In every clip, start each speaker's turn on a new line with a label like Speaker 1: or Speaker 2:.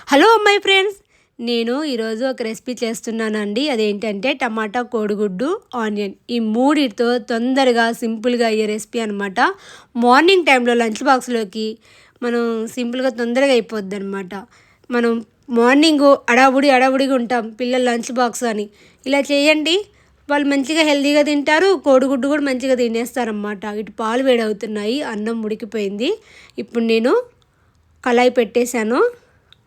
Speaker 1: Hello my friends, నేను ఈరోజు ఒక రెసిపీ చేస్తున్నానండి. అదేంటంటే టమాటా, కోడిగుడ్డు, ఆనియన్ ఈ మూడిటితో తొందరగా సింపుల్గా అయ్యే రెసిపీ అనమాట. మార్నింగ్ టైంలో లంచ్ బాక్స్లోకి మనం సింపుల్గా తొందరగా అయిపోద్ది అనమాట. మనం మార్నింగ్ అడావుడిగా ఉంటాం, పిల్లలు లంచ్ బాక్స్ అని. ఇలా చేయండి, వాళ్ళు మంచిగా హెల్తీగా తింటారు. కోడిగుడ్డు కూడా మంచిగా తినేస్తారనమాట. ఇటు పాలు వేడవుతున్నాయి, అన్నం ఉడికిపోయింది. ఇప్పుడు నేను కళాయి పెట్టేశాను,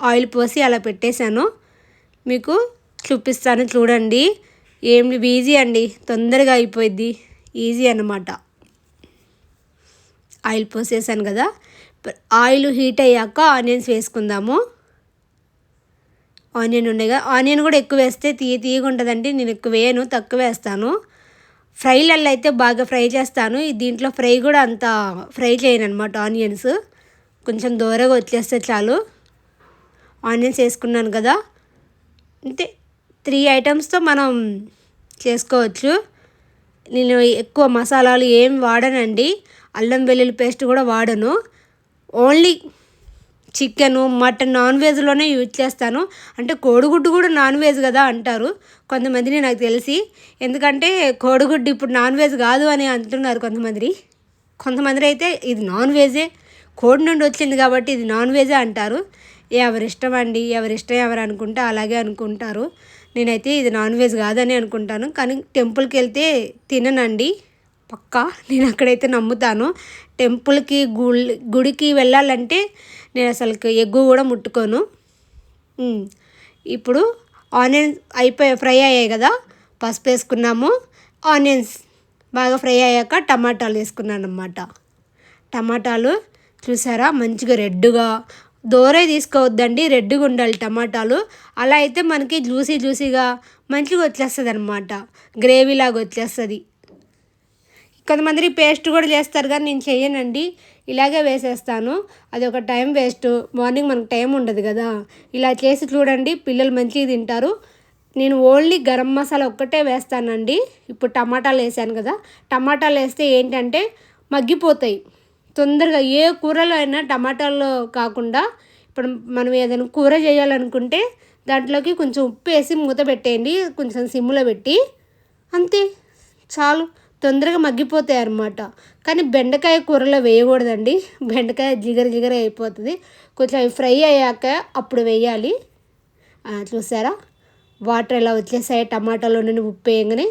Speaker 1: ఆయిల్ పోసి అలా పెట్టేశాను. మీకు చూపిస్తాను చూడండి. ఏమి ఈజీ అండి, తొందరగా అయిపోయింది, ఈజీ అన్నమాట. ఆయిల్ పోసేసాను కదా. ఆయిల్ హీట్ అయ్యాక ఆనియన్స్ వేసుకుందాము. ఆనియన్ ఉండేగా, ఆనియన్ కూడా ఎక్కువ వేస్తే తీయగా ఉంటుందండి. నేను ఎక్కువ వేయను, తక్కువ వేస్తాను. ఫ్రైలలో అయితే బాగా ఫ్రై చేస్తాను. దీంట్లో ఫ్రై కూడా అంత ఫ్రై చేయను అనమాట. ఆనియన్స్ కొంచెం దూరగా వచ్చేస్తే చాలు. ఆనియన్స్ వేసుకున్నాను కదా, అంటే 3 ఐటమ్స్తో మనం చేసుకోవచ్చు. నేను ఎక్కువ మసాలాలు ఏం వాడనండి, అల్లం వెల్లుల్లి పేస్ట్ కూడా వాడను. ఓన్లీ చికెను, మటన్, నాన్ వెజ్లోనే యూజ్ చేస్తాను. అంటే కోడిగుడ్డు కూడా నాన్ వెజ్ కదా అంటారు కొంతమందిని, నాకు తెలిసి. ఎందుకంటే కోడిగుడ్డు ఇప్పుడు నాన్ వెజ్ కాదు అని అంటున్నారు కొంతమంది అయితే ఇది నాన్ వెజే, కోడి నుండి వచ్చింది కాబట్టి ఇది నాన్ వెజే అంటారు. ఎవరిష్టం అండి, ఎవరిష్టం ఎవరు అనుకుంటే అలాగే అనుకుంటారు. నేనైతే ఇది నాన్ వెజ్ కాదని అనుకుంటాను. కానీ టెంపుల్కి వెళ్తే తిననండి పక్కా, నేను అక్కడైతే నమ్ముతాను. టెంపుల్కి గుడికి వెళ్ళాలంటే నేను అసలు ఎగ్గు కూడా ముట్టుకోను. ఇప్పుడు ఆనియన్స్ ఫ్రై అయ్యాయి కదా, పసుపు వేసుకున్నాము. ఆనియన్స్ బాగా ఫ్రై అయ్యాక టమాటాలు వేసుకున్నాను అన్నమాట. టమాటాలు చూసారా, మంచిగా రెడ్గా దోరే తీసుకోవద్దండి, రెడ్గా ఉండాలి టమాటాలు. అలా అయితే మనకి జ్యూసీగా మంచిగా వచ్చేస్తుంది అనమాట, గ్రేవీలాగా వచ్చేస్తుంది. కొంతమంది పేస్ట్ కూడా చేస్తారు కానీ నేను చేయనండి, ఇలాగే వేసేస్తాను. అది ఒక టైం వేస్ట్, మార్నింగ్ మనకు టైం ఉండదు కదా. ఇలా చేసి చూడండి, పిల్లలు మంచిగా తింటారు. నేను ఓన్లీ గరం మసాలా ఒక్కటే వేస్తానండి. ఇప్పుడు టమాటాలు వేసాను కదా, టమాటాలు వేస్తే ఏంటంటే మగ్గిపోతాయి తొందరగా. ఏ కూరలో అయినా టమాటాలు కాకుండా, ఇప్పుడు మనం ఏదైనా కూర చేయాలనుకుంటే దాంట్లోకి కొంచెం ఉప్పు వేసి మూత పెట్టేయండి, కొంచెం సిమ్లో పెట్టి, అంతే చాలు, తొందరగా మగ్గిపోతాయి అన్నమాట. కానీ బెండకాయ కూరలో వేయకూడదండి, బెండకాయ జిగర అయిపోతుంది. కొంచెం అవి ఫ్రై అయ్యాక అప్పుడు వేయాలి. చూసారా, వాటర్ ఎలా వచ్చేసాయి టమాటాలో నుండి ఉప్పు వేయగానే.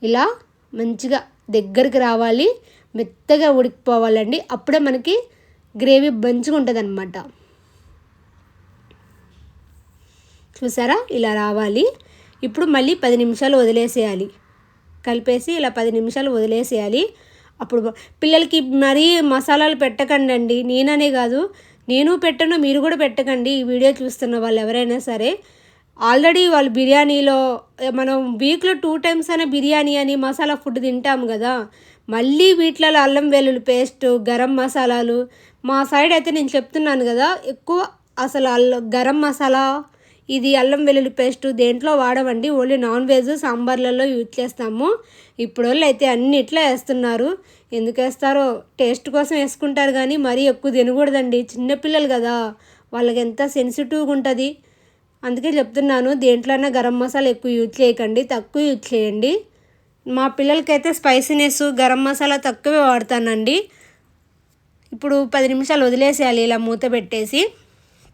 Speaker 1: ఇలా మంచిగా దగ్గరికి రావాలి, మెత్తగా ఉడికిపోవాలండి. అప్పుడే మనకి గ్రేవీ మంచిగా ఉంటుంది అన్నమాట. చూసారా, ఇలా రావాలి. ఇప్పుడు మళ్ళీ 10 నిమిషాలు వదిలేసేయాలి, కలిపేసి ఇలా 10 నిమిషాలు వదిలేసేయాలి. అప్పుడు పిల్లలకి మరీ మసాలాలు పెట్టకండి, నేననే కాదు, నేను పెట్టను, మీరు కూడా పెట్టకండి. ఈ వీడియో చూస్తున్న వాళ్ళు ఎవరైనా సరే. ఆల్రెడీ వాళ్ళు బిర్యానీలో, మనం వీక్లో 2 టైమ్స్ అయినా బిర్యానీ అని మసాలా ఫుడ్ తింటాం కదా. మళ్ళీ వీటిలలో అల్లం వెల్లుల్లి పేస్ట్, గరం మసాలాలు, మా సైడ్ అయితే నేను చెప్తున్నాను కదా, ఎక్కువ అసలు గరం మసాలా, ఇది అల్లం వెల్లుల్లి పేస్ట్ దేంట్లో వాడమండి. ఓన్లీ నాన్ వెజ్ సాంబార్లలో యూజ్ చేస్తాము. ఇప్పుడు వాళ్ళు అయితే అన్నిట్లో వేస్తున్నారు. ఎందుకు వేస్తారో, టేస్ట్ కోసం వేసుకుంటారు కానీ మరీ ఎక్కువ తినకూడదండి. చిన్నపిల్లలు కదా, వాళ్ళకి ఎంత సెన్సిటివ్గా ఉంటుంది. అందుకే చెప్తున్నాను, దేంట్లోనే గరం మసాలా ఎక్కువ యూజ్ చేయకండి, తక్కువ యూజ్ చేయండి. మా పిల్లలకైతే స్పైసీనెస్, గరం మసాలా తక్కువే వాడతానండి. ఇప్పుడు 10 నిమిషాలు వదిలేసేయాలి ఇలా మూత పెట్టేసి.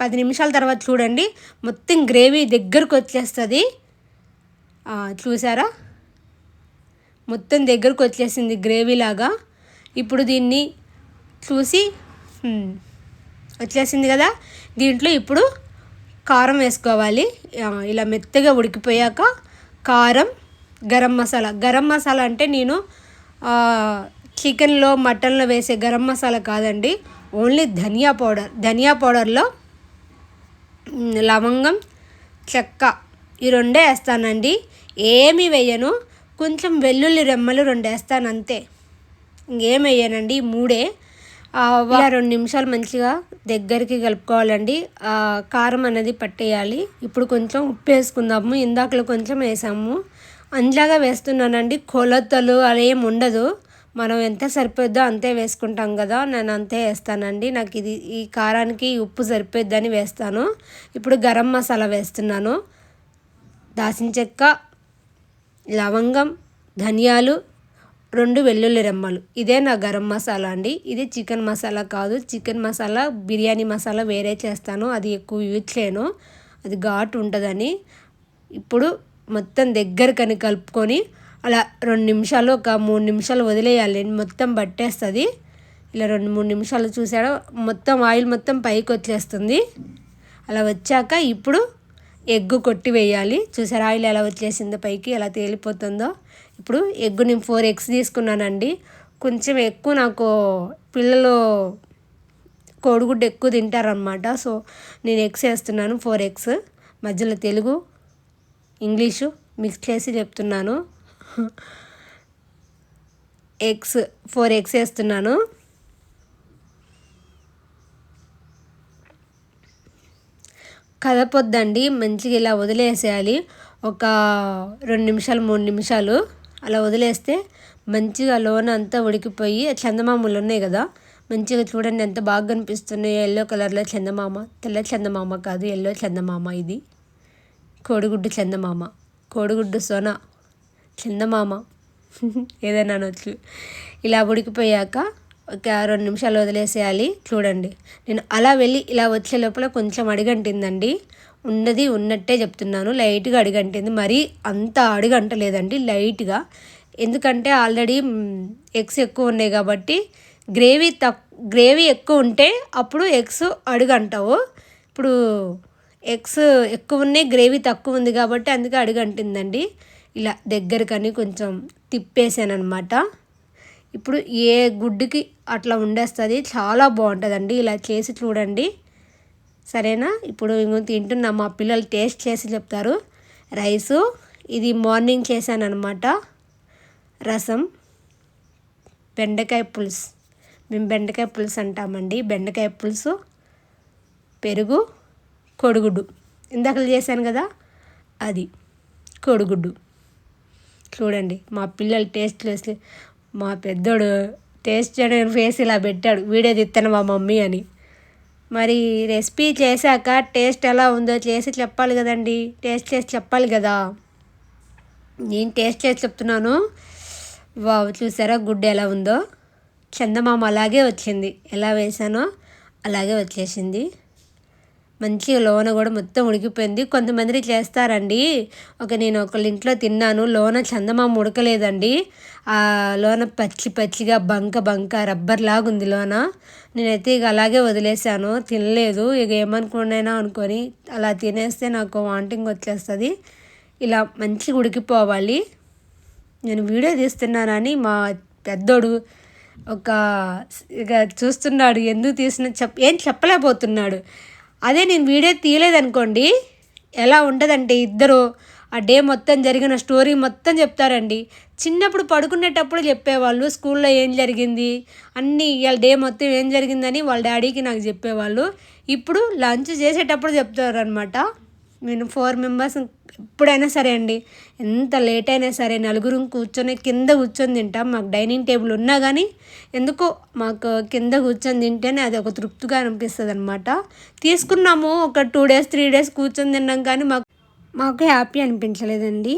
Speaker 1: 10 నిమిషాల తర్వాత చూడండి, మొత్తం గ్రేవీ దగ్గరకు వచ్చేస్తుంది. చూసారా, మొత్తం దగ్గరకు వచ్చేసింది గ్రేవీలాగా. ఇప్పుడు దీన్ని చూసి వచ్చేసింది కదా, దీంట్లో ఇప్పుడు కారం వేసుకోవాలి. ఇలా మెత్తగా ఉడికిపోయాక కారం, గరం మసాలా అంటే నేను చికెన్లో, మటన్లో వేసే గరం మసాలా కాదండి, ఓన్లీ ధనియా పౌడర్లో లవంగం, చెక్క ఈ 2 వేస్తానండి, ఏమీ వేయను. కొంచెం వెల్లుల్లి రెమ్మలు 2 వేస్తాను అంతే, ఇంకేం వేయనండి, 3. ఇలా 2 నిమిషాలు మంచిగా దగ్గరికి కలుపుకోవాలండి. కారం అనేది పట్టేయాలి. ఇప్పుడు కొంచెం ఉప్పు వేసుకుందాము, ఇందాకలో కొంచెం వేసాము, అందాగా వేస్తున్నానండి. కొలతలు అలా ఏమి ఉండదు, మనం ఎంత సరిపోద్దో అంతే వేసుకుంటాం కదా, నేను అంతే వేస్తానండి. నాకు ఈ కారానికి ఉప్పు సరిపోద్దని వేస్తాను. ఇప్పుడు గరం మసాలా వేస్తున్నాను. దాల్చిన చెక్క, లవంగం, ధనియాలు, 2 వెల్లుల్లి రెమ్మలు. ఇదే నా గరం మసాలా అండి. ఇది చికెన్ మసాలా కాదు. చికెన్ మసాలా, బిర్యానీ మసాలా వేరే చేస్తాను, అది ఎక్కువ యూజ్ చేయను, అది ఘాటు ఉంటుందని. ఇప్పుడు మొత్తం దగ్గరకని కలుపుకొని అలా 2 నిమిషాలు, ఒక 3 నిమిషాలు వదిలేయాలి, మొత్తం పట్టేస్తుంది. ఇలా 2-3 నిమిషాలు చూసాడో మొత్తం ఆయిల్ మొత్తం పైకి వచ్చేస్తుంది. అలా వచ్చాక ఇప్పుడు ఎగ్గు కొట్టి వేయాలి. చూసారా ఆయిల్ ఎలా వచ్చేసిందో పైకి, ఎలా తేలిపోతుందో. ఇప్పుడు ఎగ్గు నేను 4 ఎగ్స్ తీసుకున్నానండి. కొంచెం ఎక్కువ, నాకు పిల్లలు కోడిగుడ్డు ఎక్కువ తింటారనమాట, సో నేను ఎగ్స్ వేస్తున్నాను, 4 ఎగ్స్. మధ్యలో తెలుగు ఇంగ్లీషు మిక్స్ చేసి చెప్తున్నాను. ఎగ్స్ 4 ఎగ్స్ వేస్తున్నాను. కదపొద్దండి, మంచిగా ఇలా వదిలేసేయాలి. ఒక 2 నిమిషాలు 3 నిమిషాలు అలా వదిలేస్తే మంచిగా లోన అంతా ఉడికిపోయి, చందమామలు ఉన్నాయి కదా, మంచిగా చూడండి ఎంత బాగా కనిపిస్తున్నాయి. ఎల్లో కలర్లో చందమామ, తెల్ల చందమామ కాదు, ఎల్లో చందమామ. ఇది కోడిగుడ్డు చందమామ, కోడిగుడ్డు సోన చందమామ ఏదైనా అనొచ్చు. ఇలా ఉడికిపోయాక ఒక 2 నిమిషాలు వదిలేసేయాలి. చూడండి నేను అలా వెళ్ళి ఇలా వచ్చే లోపల కొంచెం అడిగంటిందండి. ఉన్నది ఉన్నట్టే చెప్తున్నాను, లైట్గా అడిగంటింది, మరీ అంత అడిగంటలేదండి, లైట్గా. ఎందుకంటే ఆల్రెడీ ఎగ్స్ ఎక్కువ ఉన్నాయి కాబట్టి, గ్రేవీ ఎక్కువ ఉంటే అప్పుడు ఎగ్స్ అడుగంటావు. ఇప్పుడు ఎగ్స్ ఎక్కువ ఉన్నాయి, గ్రేవీ తక్కువ ఉంది కాబట్టి అందుకే అడుగంటిందండి. ఇలా దగ్గరకని కొంచెం తిప్పేసాను అనమాట. ఇప్పుడు ఏ గుడ్డుకి అట్లా ఉండేస్తుంది, చాలా బాగుంటుందండి. ఇలా చేసి చూడండి, సరేనా? ఇప్పుడు ఇంకో తింటున్నా, మా పిల్లలు టేస్ట్ చేసి చెప్తారు. రైసు ఇది మార్నింగ్ చేశాను అనమాట. రసం, బెండకాయ పులుసు, మేము బెండకాయ పులుసు అంటామండి. బెండకాయ పులుసు, పెరుగు, కోడిగుడ్డు ఇందాక చేశాను కదా, అది కోడిగుడ్డు. చూడండి మా పిల్లలు టేస్ట్ చేసి, మా పెద్దోడు టేస్ట్ చేయడం ఫేస్ ఇలా పెట్టాడు, వీడియో తీస్తాను మా మమ్మీ అని. మరి రెసిపీ చేశాక టేస్ట్ ఎలా ఉందో చేసి చెప్పాలి కదండి, టేస్ట్ చేసి చెప్పాలి కదా. నేను టేస్ట్ చేసి చెప్తున్నాను. వావ్, చూసారా గుడ్డు ఎలా ఉందో, చందమామ అలాగే వచ్చింది, ఎలా వేసానో అలాగే వచ్చేసింది. మంచిగా లోన కూడా మొత్తం ఉడికిపోయింది. కొంతమంది చేస్తారండి, నేను ఒకళ్ళ ఇంట్లో తిన్నాను, లోన చందమామ ఉడకలేదండి, లోన పచ్చిగా బంక రబ్బర్ లాగా ఉంది లోన. నేనైతే ఇక అలాగే వదిలేసాను, తినలేదు. ఇక ఏమనుకున్నాయినా అనుకొని అలా తినేస్తే నాకు వాంటింగ్ వచ్చేస్తుంది. ఇలా మంచిగా ఉడికిపోవాలి. నేను వీడియో తీస్తున్నానని మా పెద్దోడు ఇక చూస్తున్నాడు, ఎందుకు తీసిన ఏం చెప్పలేకపోతున్నాడు. అదే నేను వీడియో తీయలేదనుకోండి, ఎలా ఉంటుందంటే ఇద్దరు ఆ డే మొత్తం జరిగిన స్టోరీ మొత్తం చెప్తారండి. చిన్నప్పుడు పడుకునేటప్పుడు చెప్పేవాళ్ళు, స్కూల్లో ఏం జరిగింది అన్నీ, ఇవాళ డే మొత్తం ఏం జరిగిందని వాళ్ళ డాడీకి నాకు చెప్పేవాళ్ళు. ఇప్పుడు లంచ్ చేసేటప్పుడు చెప్తారు అనమాట. నేను 4 మెంబర్స్ ఎప్పుడైనా సరే అండి, ఎంత లేట్ అయినా సరే నలుగురు కూర్చొని కింద కూర్చొని తింటాం. మాకు డైనింగ్ టేబుల్ ఉన్నా కానీ ఎందుకో మాకు కింద కూర్చొని తింటేనే అది ఒక తృప్తిగా అనిపిస్తుంది అనమాట. తీసుకున్నాము ఒక 2 days 3 days కూర్చొని తిన్నాం కానీ మాకు హ్యాపీ అనిపించలేదండి.